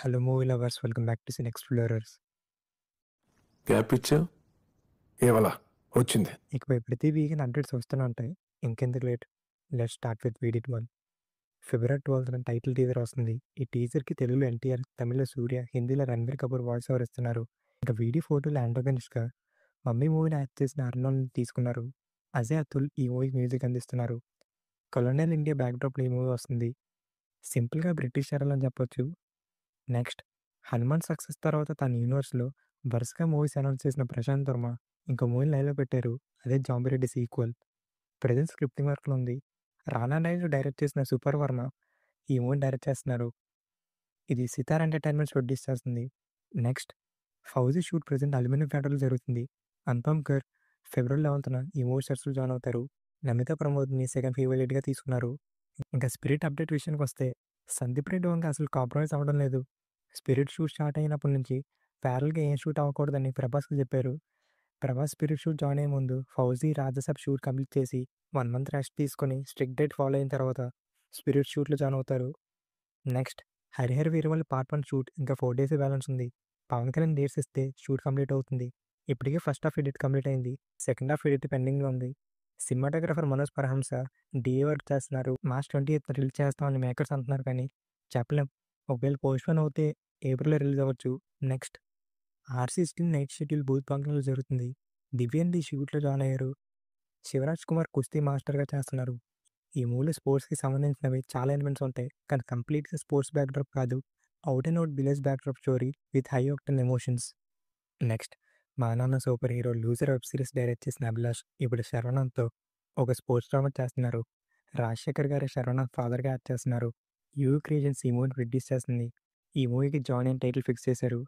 Hello movie lovers, welcome back to sin explorers. Gap ఇచ్చావు ఏవలా వచ్చింది. ఇకపై ప్రతి వీకెండ్ అప్డేట్స్ వస్తూనే ఉంటాయి. ఇంకెందుకు లేట్, లెట్స్ స్టార్ట్ విత్ వీడిట్ 1. ఫిబ్రవరి 12న టైటిల్ టీజర్ వస్తుంది. ఈ టీజర్కి తెలుగులో ఎన్టీఆర్, తమిళ్లో సూర్య, హిందీలో రణబీర్ కపూర్ వాయిస్ ఓవర్ ఇస్తున్నారు. ఇంకా వీడి ఫోటోలు యాంటోగనిస్ట్గా మమ్మీ మూవీని యాక్ట్ చేసిన అర్నాల్డ్ని తీసుకున్నారు. అజయ్ అతుల్ ఈ మూవీకి మ్యూజిక్ అందిస్తున్నారు. కొలోనియల్ ఇండియా బ్యాక్డ్రాప్లో ఈ మూవీ వస్తుంది. సింపుల్గా బ్రిటిష్ ఎరల్ అని చెప్పొచ్చు. నెక్స్ట్, హనుమాన్ సక్సెస్ తర్వాత తన యూనివర్స్లో వరుసగా మూవీస్ అనౌన్స్ చేసిన ప్రశాంత్ వర్మ ఇంకో మూవీని లైవ్లో పెట్టారు. అదే జాంబిరెడ్డి సీక్వెల్. ప్రజెంట్ స్క్రిప్టింగ్ వర్క్లో ఉంది. రానా నాయుడు డైరెక్ట్ చేసిన సూపర్ వర్మ ఈ మూవీని డైరెక్ట్ చేస్తున్నారు. ఇది సితార్ ఎంటర్టైన్మెంట్స్ ప్రొడ్యూస్ చేస్తుంది. Next, fauji shoot present aluminium ఫ్యాక్టరీలో జరుగుతుంది. అనుపమ్ ఖేర్ ఫిబ్రవరి 11న ఈ మూవీ సెట్స్లో జాయిన్ అవుతారు. నమితా ప్రమోద్ని సెకండ్ ఫీమేల్ లీడ్గా తీసుకున్నారు. ఇంకా స్పిరిట్ అప్డేట్ విషయానికి వస్తే సందీప్ రెడ్డి వంగ అసలు కాంప్రమైజ్ అవ్వడం లేదు. స్పిరిట్ షూట్ స్టార్ట్ అయినప్పటి నుంచి ప్యారల్గా ఏం షూట్ అవ్వకూడదని ప్రభాస్కి చెప్పారు. ప్రభాస్ స్పిరిట్ షూట్ జాయిన్ అయ్యే ముందు ఫౌజీ రాజసాబ్ షూట్ కంప్లీట్ చేసి 1 మంత్ రెస్ట్ తీసుకొని స్ట్రిక్ట్ డేట్ ఫాలో అయిన తర్వాత స్పిరిట్ షూట్లో జాయిన్ అవుతారు. Next, Harihara Veeramalli part 1 shoot ఇంకా 4 డేస్ బ్యాలెన్స్ ఉంది. పవన్ కళ్యాణ్ డేట్స్ ఇస్తే షూట్ కంప్లీట్ అవుతుంది. ఇప్పటికే ఫస్ట్ హాఫ్ ఎడిట్ కంప్లీట్ అయింది. సెకండ్ హాఫ్ ఎడిట్ పెండింగ్లో ఉంది. Cinematographer Manoj Paramahamsa DA work చేస్తున్నారు. మార్చ్ 28th రిలీజ్ చేస్తామని మేకర్స్ అంటున్నారు, కానీ చెప్పలేం. ఒకవేళ పోస్ట్పోన్ అవుతే ఏప్రిల్లో రిలీజ్ అవ్వచ్చు. Next, RC still night schedule booth బంగ్లాలో జరుగుతుంది. దివ్యన్ ది షూట్లో జాయిన్ అయ్యారు. శివరాజ్ కుమార్ కుస్తీ మాస్టర్గా చేస్తున్నారు. ఈ మూవీలో స్పోర్ట్స్కి సంబంధించినవి చాలా ఎలిమెంట్స్ ఉంటాయి, కానీ కంప్లీట్గా స్పోర్ట్స్ బ్యాక్డ్రాప్ కాదు. Out and out village backdrop story with high octane emotions. Next, మా నాన్న super hero loser web series direct చేసిన అభిలాష్ ఇప్పుడు శరవణంతో ఒక స్పోర్ట్స్ డ్రామా చేస్తున్నారు. రాజశేఖర్ గారి శరవణన్ ఫాదర్గా యాక్ట్ చేస్తున్నారు. యూ క్రియేషన్స్ ఈ మూవీని ప్రొడ్యూస్ చేస్తుంది. ఈ మూవీకి జాయిన్ అయిన టైటిల్ ఫిక్స్ చేశారు.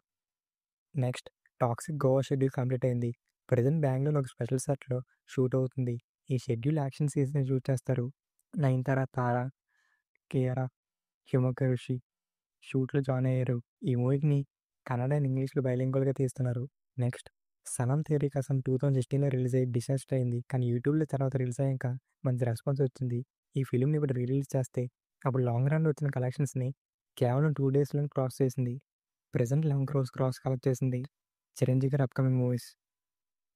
Next, toxic Goa schedule complete అయింది. ప్రజెంట్ బెంగళూరు ఒక స్పెషల్ సెట్లో షూట్ అవుతుంది. ఈ షెడ్యూల్ యాక్షన్ సీన్స్ని షూట్ చేస్తారు. నయనతార, తారా, కేఆర్, హిమకరుషి షూట్లో జాయిన్ అయ్యారు. ఈ మూవీని కన్నడ అండ్ ఇంగ్లీష్లో బైలింగ్వల్గా తీస్తున్నారు. నెక్స్ట్, సనం తేరీ కసం 2016లో రిలీజ్ అయ్యి డిసాస్టర్ అయింది, కానీ యూట్యూబ్లో తర్వాత రిలీజ్ అయ్యాక మంచి రెస్పాన్స్ వచ్చింది. ఈ ఫిలింని ఇప్పుడు రిలీజ్ చేస్తే అప్పుడు లాంగ్ రన్లో వచ్చిన కలెక్షన్స్ని కేవలం 2 డేస్లో క్రాస్ చేసింది. ప్రజెంట్ 11 crores క్రాస్ కలెక్ట్ చేసింది. చిరంజీవి గారి అప్కమింగ్ మూవీస్.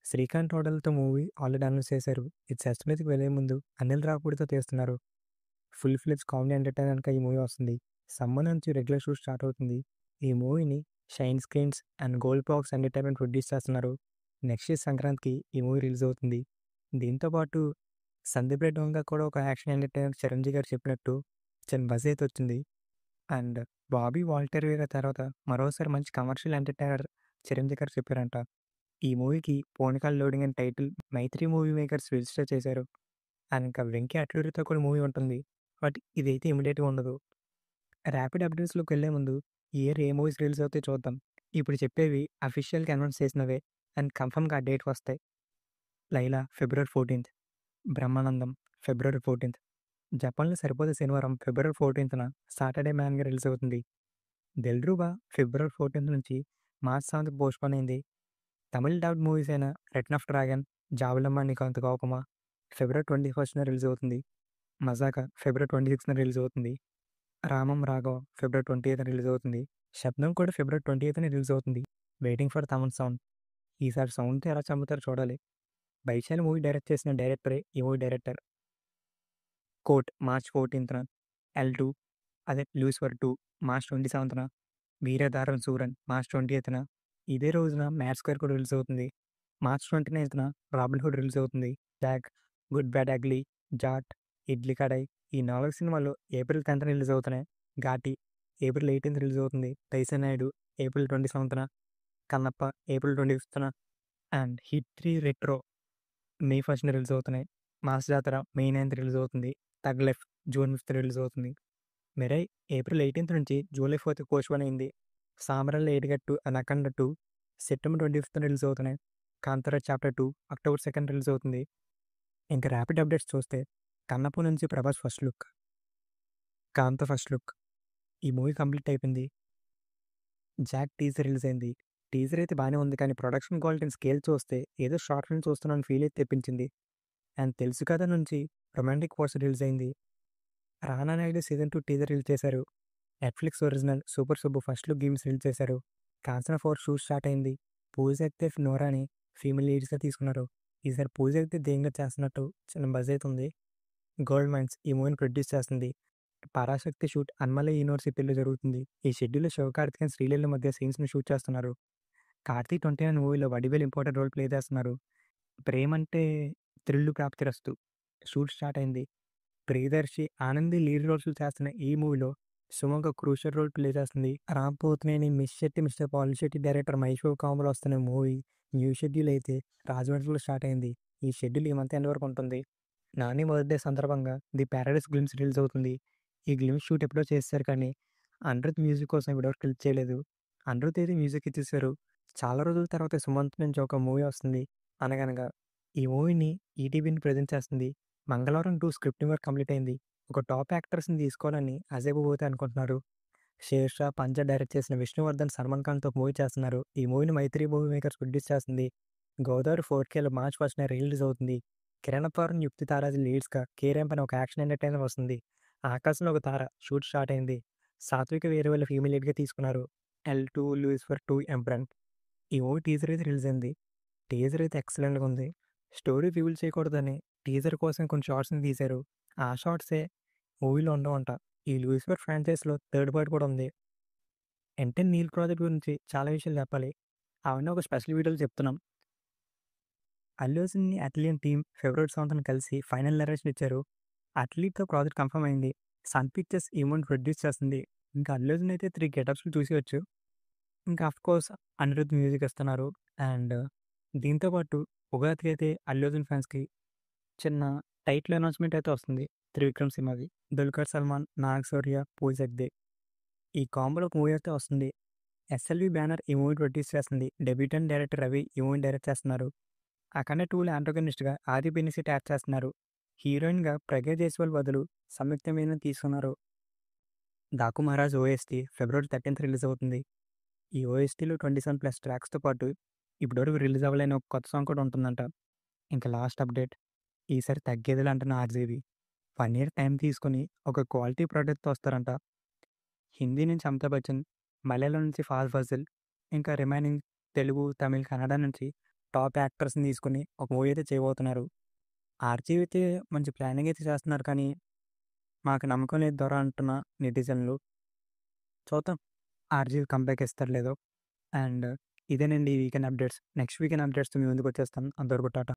శ్రీకాంత్ హోటల్తో మూవీ ఆల్రెడీ అనౌన్స్ చేశారు. ఇది సెట్స్ మీదకి వెళ్ళే ముందు అనిల్ రావుపూడితో తీస్తున్నారు. ఫుల్ ఫ్లెజ్ కామెడీ ఎంటర్టైనర్గా ఈ మూవీ వస్తుంది. సమ్మర్ నుంచి రెగ్యులర్ షూట్ స్టార్ట్ అవుతుంది. ఈ మూవీని shine screens and gold box entertainment produce చేస్తున్నారు. నెక్స్ట్ ఇయర్ సంక్రాంతికి ఈ మూవీ రిలీజ్ అవుతుంది. దీంతోపాటు సందీప్ రెడ్డి వంగ కూడా ఒక యాక్షన్ ఎంటర్టైనర్ చిరంజీవి గారు చెప్పినట్టు చిన్న బజ్ అయితే వచ్చింది. అండ్ బాబీ వాల్టర్ వీర తర్వాత మరోసారి మంచి కమర్షియల్ ఎంటర్టైనర్ చిరంజీవి గారు చెప్పారంట. ఈ మూవీకి పోనికాల్ loading and title Mythri movie makers register చేశారు. అండ్ ఇంకా వెంకీ అట్లూరితో కూడా మూవీ ఉంటుంది, బట్ ఇదైతే ఇమీడియట్గా ఉండదు. ర్యాపిడ్ అప్డేట్స్లోకి వెళ్ళే ముందు ఈ ఇయర్ ఏ మూవీస్ రిలీజ్ అవుతాయి చూద్దాం. ఇప్పుడు చెప్పేవి అఫీషియల్గా అనౌన్స్ చేసినవే అండ్ కన్ఫర్మ్గా ఆ డేట్ వస్తాయి. Laila February 14th, Brahmanandam February 14th, జపాన్లో సరిపోతే శనివారం February 14th సాటర్డే మ్యాన్గా రిలీజ్ అవుతుంది. దిల్రూబా February 14th నుంచి మార్చ్ 7th పోస్ట్పోన్ అయింది. తమిళ డబ్డ్ మూవీస్ అయిన రిటర్న్ ఆఫ్ డ్రాగన్, జాబులమ్మ నీకు అంత కోపమా February 21st రిలీజ్ అవుతుంది. మజాకా February 26th రిలీజ్ అవుతుంది. రామం రాఘవ February 28th రిలీజ్ అవుతుంది. శబ్దం కూడా February 28th రిలీజ్ అవుతుంది. Waiting for Thaman sound. ఈసారి సౌండ్తో ఎలా చంపుతారో చూడాలి. బైశాలి మూవీ డైరెక్ట్ చేసిన డైరెక్టరే ఈ movie director. Court March 14th, L2 అదే లూసిఫర్ 2 March 27th, వీరధారం సూరన్ March 20th. ఇదే రోజున మ్యాడ్ స్క్వేర్ కూడా రిలీజ్ అవుతుంది. March 29th Robin Hood release అవుతుంది. Jack, Good Bad Ugly, Jaat, Idli Kadai ఈ 4 సినిమాలు April 10th రిలీజ్ అవుతున్నాయి. ఘాటి April 18th రిలీజ్ అవుతుంది. దైసనాయుడు April 27th, Kannappa April 25th and hit 3 retro May 1st release అవుతున్నాయి. మాస్ జాతర May 9th రిలీజ్ అవుతుంది. తగ్ లెఫ్ట్ June 5th రిలీజ్ అవుతుంది. మిరై April 18th నుంచి July 4th పోస్ట్పోన్ అయింది. సామరల్ ఏడిగట్టు and Akhanda 2 September 25th release అవుతున్నాయి. Kantara chapter 2 October 2nd release అవుతుంది. ఇంకా ర్యాపిడ్ అప్డేట్స్ చూస్తే కన్నప్ప నుంచి ప్రభాస్ ఫస్ట్ లుక్, కాంత ఫస్ట్ లుక్ ఈ మూవీ కంప్లీట్ అయిపోయింది. జాక్ టీజర్ రిలీజ్ అయింది. టీజర్ అయితే బాగానే ఉంది, కానీ ప్రొడక్షన్ క్వాలిటీని స్కేల్ చూస్తే ఏదో షార్ట్ ఫిల్మ్ చూస్తున్నాను ఫీల్ అయితే తెప్పించింది. అండ్ తెలుసు కదా నుంచి రొమాంటిక్ ఫోర్స్ రిలీజ్ అయింది. Rana Naidu season 2 teaser release చేశారు. Netflix original 'super Subbu' first look games release చేశారు. 'కాంచన 4' షూట్ స్టార్ట్ అయింది. 'పూజ అయితే నోరాని' ఫీమేల్ లీడ్స్‌గా తీసుకున్నారు. ఈసారి 'పూజ అయితే దెయ్యంగా చేస్తున్నట్టు చిన్న బజ్ అయితే ఉంది. 'గోల్డ్ మైన్స్' ఈ మూవీని ప్రొడ్యూస్ చేస్తుంది. 'పరాశక్తి' షూట్ అన్నమలై యూనివర్సిటీలో జరుగుతుంది. ఈ షెడ్యూల్‌లో శివకార్తికేయన్, శ్రీలీల మధ్య సీన్స్‌ని షూట్ చేస్తున్నారు. 'కార్తీ 29' మూవీలో వడివేలు ఇంపార్టెంట్ రోల్ ప్లే చేస్తున్నారు. 'ప్రేమంటే థ్రిల్లు ప్రాప్తిరస్తు' షూట్ స్టార్ట్ అయింది. ప్రియదర్శి, ఆనంది లీడ్ రోల్స్ చేస్తున్న ఈ మూవీలో సుమంగ క్రూషియల్ రోల్ ప్లే చేస్తుంది. Ram Pothineni, miss Shetty, mister Polishetty director Mahesh Babu కాంబోలో వస్తున్న మూవీ న్యూ షెడ్యూల్ అయితే రాజమండ్రిలో స్టార్ట్ అయింది. ఈ షెడ్యూల్ ఈ మంత్ ఎండ్ వరకు ఉంటుంది. నాని బర్త్‌డే సందర్భంగా 'ది పారడైస్ గ్లిమ్స్' రిలీజ్ అవుతుంది. ఈ గ్లిమ్స్ షూట్ ఎప్పుడో చేసేసారు కానీ అనిరుద్ మ్యూజిక్ కోసం ఇప్పటివరకు రిలీజ్ చేయలేదు. అనిరుద్ అయితే మ్యూజిక్ ఇచ్చేసారు. చాలా రోజుల తర్వాత సుమంత్ నుంచి ఒక మూవీ వస్తుంది 'అనగనగా'. ఈ మూవీని ఈటీవీని ప్రెజెంట్ చేస్తుంది. 'మంగళవారం 2' స్క్రిప్ట్ వర్క్ కంప్లీట్ అయింది. ఒక టాప్ యాక్టర్స్‌ని తీసుకోవాలని అజయ్ బాబు అయితే అనుకుంటున్నారు. 'షేర్షా', 'పంజా' డైరెక్ట్ చేసిన విష్ణువర్ధన్, సల్మాన్ ఖాన్‌తో మూవీ చేస్తున్నారు. ఈ మూవీని మైత్రి మూవీ మేకర్స్ ప్రొడ్యూస్ చేస్తుంది. 'గోదావరి 4Kలో మార్చ్ 1న రిలీజ్ అవుతుంది. కిరణ్ అప్పారావు, యుక్తి తారాజు లీడ్స్‌గా 'కే ర్యాంప్' అనే ఒక యాక్షన్ ఎంటర్‌టైనర్ వస్తుంది. 'ఆకాశంలో ఒక తార' షూట్ స్టార్ట్ అయింది. 'సాత్విక' వేరే వాళ్ళ ఫీమేల్ లీడ్‌గా తీసుకున్నారు. 'L2', 'లూసిఫర్ 2', 'ఎంప్రన్' ఈ మూవీ టీజర్ అయితే రిలీజ్ అయింది. టీజర్ అయితే ఎక్సలెంట్‌గా ఉంది. స్టోరీ రివీల్ చేయకూడదని టీజర్ కోసం కొన్ని షార్ట్స్‌ని తీశారు. ఆ షార్ట్సే మూవీలో ఉండవంట. ఈ 'లూసిఫర్' ఫ్రాంచైజ్‌లో థర్డ్ పార్ట్ కూడా ఉంది. 'ఎన్‌టెన్ నీల్' ప్రాజెక్ట్ గురించి చాలా విషయాలు చెప్పాలి. అవన్నీ ఒక స్పెషల్ వీడియోలో చెప్తున్నాం. అల్లు అర్జున్‌ని అట్లియన్ టీమ్ ఫిబ్రవరి 7న కలిసి ఫైనల్ నరేషన్ ఇచ్చారు. అట్లీతో ప్రాజెక్ట్ కన్ఫర్మ్ అయింది. సన్ పిక్చర్స్ ఈ మూవీని ప్రొడ్యూస్ చేస్తుంది. ఇంకా అల్లు అర్జున్ అయితే 3 గెటప్స్‌లో చూసేయొచ్చు. ఇంకా ఆఫ్‌కోర్స్ అనిరుద్ మ్యూజిక్ ఇస్తున్నారు. అండ్ దీంతో పాటు ఉగాదికి అయితే అల్లు అర్జున్ ఫ్యాన్స్‌కి చిన్న టైటిల్ అనౌన్స్‌మెంట్ అయితే వస్తుంది. 'త్రివిక్రమ్' సినిమాది. 'దుల్కర్ సల్మాన్, నాగ్ శౌర్య, పూజ హెగ్డే' ఈ కాంబోలో ఒక మూవీ అయితే వస్తుంది. ఎస్ఎల్వి బ్యానర్ ఈ మూవీ ప్రొడ్యూస్ చేస్తుంది. డెబ్యూటెంట్ డైరెక్టర్ రవి ఈ మూవీని డైరెక్ట్ చేస్తున్నారు. 'అఖండ 2'లో యాంటగనిస్ట్‌గా ఆది బెనిసిట్ యాక్ట్ చేస్తున్నారు. హీరోయిన్‌గా ప్రజ్ఞ జైస్వాల్ బదులు సంయుక్త మీనన్ తీసుకున్నారు. 'డాకు మహారాజ్' ఓఎస్టీ ఫిబ్రవరి 13th రిలీజ్ అవుతుంది. ఈ ఓఎస్టీలో 27+ ట్రాక్స్‌తో పాటు ఇప్పటివరకు రిలీజ్ అవ్వలేని ఒక కొత్త సాంగ్ కూడా ఉంటుందంట. ఇంకా లాస్ట్ అప్డేట్ ఈసారి తగ్గేదిలే అంటున్న ఆర్‌జేబీ. 1 ఇయర్ టైం తీసుకొని ఒక క్వాలిటీ ప్రొడక్ట్‌తో వస్తారంట. హిందీ నుంచి అమితాబ్ బచ్చన్, మలయాళం నుంచి ఫహద్ ఫాజిల్, ఇంకా రిమైనింగ్ తెలుగు, తమిళ్, కన్నడ నుంచి టాప్ యాక్టర్స్‌ని తీసుకొని ఒక మూవీ అయితే చేయబోతున్నారు. ఆర్‌జీవి అయితే మంచి ప్లానింగ్ అయితే చేస్తున్నారు కానీ మాకు నమ్మకం లేదు దొర అంటున్న నెటిజన్లు. చూద్దాం ఆర్‌జీవి కంబ్యాక్ ఇస్తారో లేదో. అండ్ ఇదేనండి ఈ వీకెండ్ అప్డేట్స్. నెక్స్ట్ వీకెండ్ అప్డేట్స్‌తో మీ ముందుకు వచ్చేస్తాను. అంతవరకు టాటా.